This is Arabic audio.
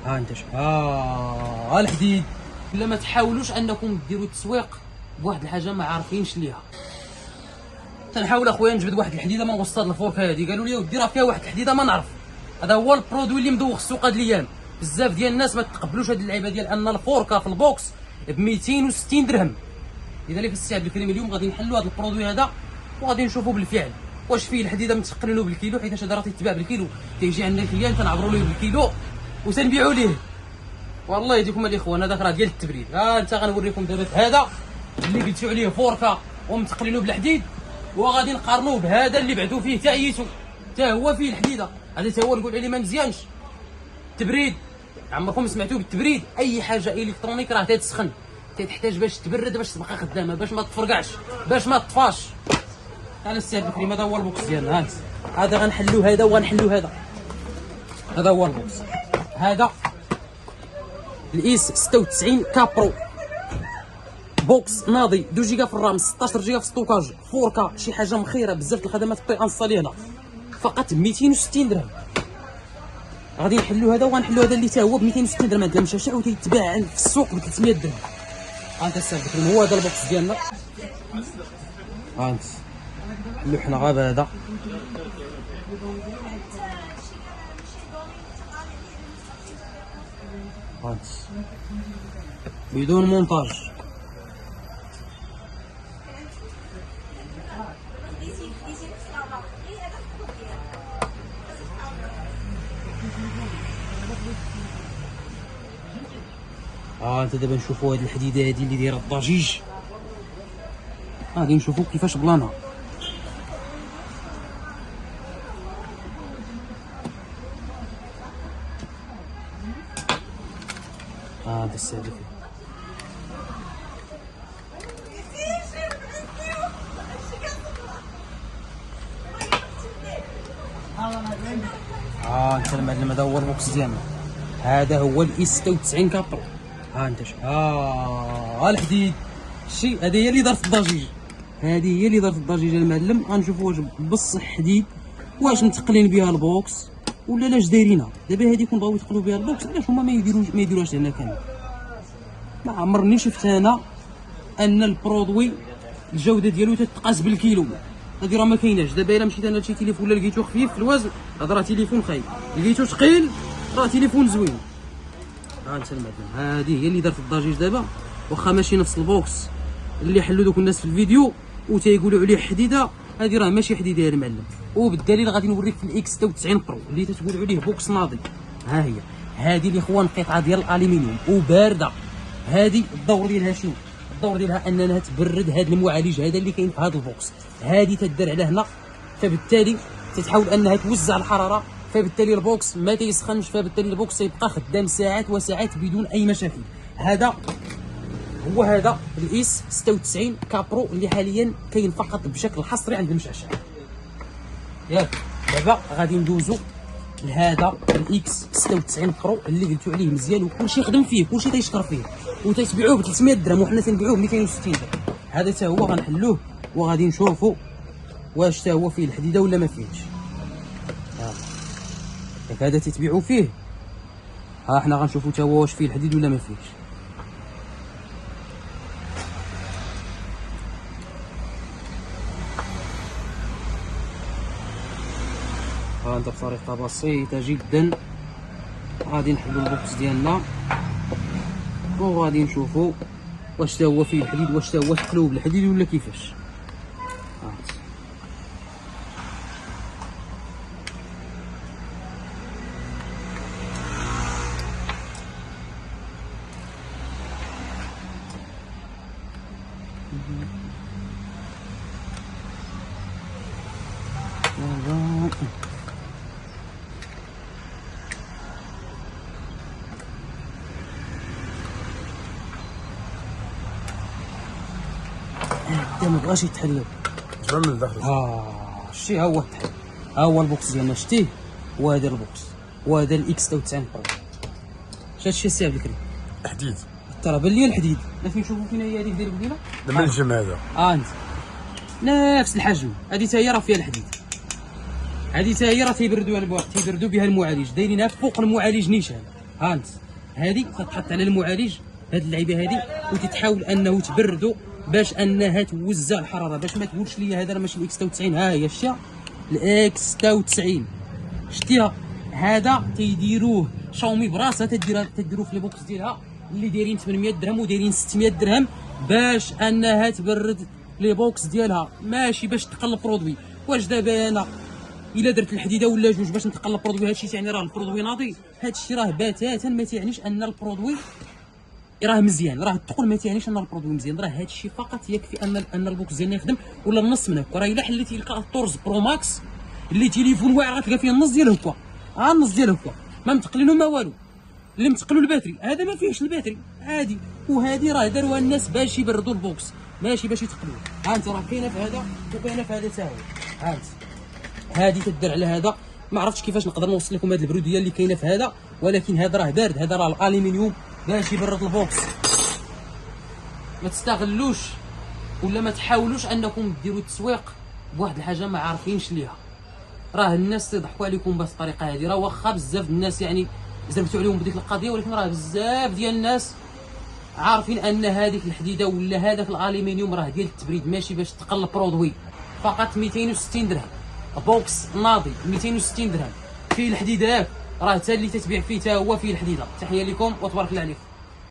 ها انت ها الحديد. لا ما تحاولوش انكم ديروا التسويق بواحد الحاجه ما عارفينش ليها. تنحاول اخويا نجبد واحد الحديده ما نوصل الفوركه هذه، قالوا لي ودي راه فيها واحد الحديده ما نعرف. هذا هو البرودوي اللي مدوخ السوق هاد الايام. بزاف ديال الناس ما تقبلوش هاد اللعيبه ديال ان الفوركه في البوكس ب 260 درهم. لذلك السي عبد الكريم اليوم غادي نحلوا هذا البرودوي هذا وغادي نشوفوا بالفعل واش فيه الحديده متقنينه بالكيلو، حيت هذا راه تيتباع بالكيلو. تيجي عندنا الكليان تنعبروا ليه بالكيلو وتنبيعوا ليه. والله يديكم الاخوان هذاك راه ديال التبريد. ها انت غنوريكم دابا هذا اللي قلتوا عليه فوركه ومتقنينه بالحديد، وغادي نقارنوه بهذا اللي بعتو فيه تاعيتو حتى هو فيه الحديده. هذا حتى هو نقول عليه ما مزيانش. التبريد عمركم سمعتوا بالتبريد؟ اي حاجه الكترونيك راه تتسخن، تحتاج باش تبرد باش تبقى خدامه، باش ما تفرقعش، باش ما تطفاش. على السي عبد الكريم هذا هو البوكس ديالنا. ها هذا غنحلو هذا وغنحلو هذا. هذا هو البوكس. هذا الايس 96 كابرو، بوكس ناضي 2 جيجا في الرام، 16 جيجا في ستوكاج، 4K، شي حاجه مخيره بزاف الخدمات بري انستالي هنا فقط ب 260 درهم. غادي نحلو هذا وغنحلو هذا اللي تا هو ب 260 درهم عند المشاشع وتيتباع في السوق ب 300 درهم. ها انت السي عبد الكريم هو هذا البوكس ديالنا. ها انت لوحنا غير بهذا. ها انت بدون مونتاج. انت دابا نشوفوا هاد الحديده هادي اللي دايره الضجيج. غادي نشوفوا كيفاش بلانها. هذا السالفه. انت المعلم هذا هو البوكس ديالنا. هذا هو الاي 96 كابرو. ها انت الحديد. هذه هي اللي دارت الضجيج. هذه هي اللي دارت الضجيج المعلم. غنشوفوا واش بصح حديد، واش متقلين بها البوكس ولا لاش دايرينها. دابا هذه كون بغاو يتقلوا بها البوكس علاش هما ما يديروهاش لنا كامل؟ ما عمرني شفت انا ان البرودوي الجوده ديالو تتقاس بالكيلو. هذه راه ما كايناش. دابا الا مشيت انا لشي تليفون ولا لقيتو خفيف في الوزن هذا راه تليفون خايب، لقيتو ثقيل راه تليفون زوين. ها انت المعلم. هذه هي اللي دارت الضجيج دابا، واخا ماشي نفس البوكس اللي حلوا دوك الناس في الفيديو وتيقولوا عليه حديده. هذه راه ماشي حديده يا المعلم، وبالدليل غادي نوريك في الاكس 96 برو اللي تتقول عليه بوكس ناضي. ها هي هذه الاخوان قطعه ديال الالومنيوم وبارده. هذه الدور ديالها شنو؟ الدور ديالها انها تبرد هذا المعالج هذا اللي كاين في هذا البوكس. هذه تدار على هنا، فبالتالي تتحاول انها توزع الحراره، فبالتالي البوكس ما تيسخنش، فبالتالي البوكس تيبقى خدام ساعات وساعات بدون اي مشاكل. هذا هو هذا الايس 96 كابرو اللي حاليا كاين فقط بشكل حصري عند المشعشع. ياك دابا غادي ندوزو لهذا الاكس 96 برو اللي قلتو عليه مزيان وكلشي خدم فيه، كلشي تيشكر فيه وتيتبيعوه ب 300 درهم وحنا تنبيعوه ب 260 درهم. هذا حتى هو غنحلوه وغادي نشوفوا واش حتى هو فيه الحديده ولا ما فيهش. هذا تيتبيعوا فيه. ها حنا غنشوفوا حتى هو واش فيه الحديد ولا ما فيهش. ها انت بطريقه بسيطه جدا غادي نحلوا البوكس ديالنا وغادي نشوفوا واش حتى هو فيه الحديد، واش حتى هو تقلوه بالحديد ولا كيفاش. ما بغاش يتحلل جبر من الداخل. شتي ها هو التحل. ها هو البوكس ديالنا شتيه، وهذا البوكس وهذا الاكس 96 برو. شتي السي عبد الكريم حديد ترى بان لي الحديد. ما فين نشوفوا فينا هي هذيك ديال المدينه لما الجم هذا. انت نفس الحجم. هذه حتى هي راه فيها الحديد. هذه حتى هي راه تيبردوا بها المعالج، دايرينها فوق المعالج نيشان. ها انت هذه تتحط على المعالج، هاد اللعيبه هذه وتتحاول انه تبردو باش انها توزع الحراره، باش ما تقولش لي هذا راه ماشي الاكس 96. ها هي شتيها الاكس 96 شتيها، هذا تيديروه شاومي براسها، تديروه في البوكس ديالها اللي دايرين 800 درهم ودايرين 600 درهم باش انها تبرد لي بوكس ديالها، ماشي باش تقلب برودوي. واش دابا انا الا درت الحديده ولا جوج باش نتقلب برودوي هادشي تعني راه البرودوي ناضي؟ هادشي راه بتاتا ما تعنيش ان البرودوي راه مزيان، راه الثقل ما تعنيش ان البرودوي مزيان، راه هادشي فقط يكفي ان البوكس ديالنا يخدم ولا النص من هكا. راه الا حليتي ال 14 برو ماكس اللي تليفون واعر غتلقى فيه النص ديال هكا، ها النص ديال هكا ما متقلينو ما والو، اللي متقلو الباتري هذا ما فيهش الباتري عادي. وهذه راه داروها الناس باش يبردوا البوكس ماشي باش يتقلوه. ها انت راه كاينه في هذا وكاينه في هذا حتى هو. ها انت هذه تدار على هذا، ما عرفتش كيفاش نقدر نوصل لكم هذه البروديه اللي كاينه في هذا، ولكن هذا راه بارد، هذا راه الالومنيوم باش يبرد البوكس. ما تستغلوش ولا ما تحاولوش انكم ديروا التسويق بواحد الحاجه ما عارفينش ليها. راه الناس تضحكوا عليكم بهذه الطريقه هذه، راه واخا بزاف الناس يعني زربتوا عليهم بديك القضيه، ولكن راه بزاف ديال الناس عارفين ان هذيك الحديده ولا هذاك الالومنيوم راه ديال التبريد ماشي باش تقلب برودوي. فقط 260 درهم بوكس ناضي 260 درهم فيه الحديده، راه حتى اللي تتبيع فيه حتى هو فيه الحديده. تحيه لكم وتبارك الله عليكم.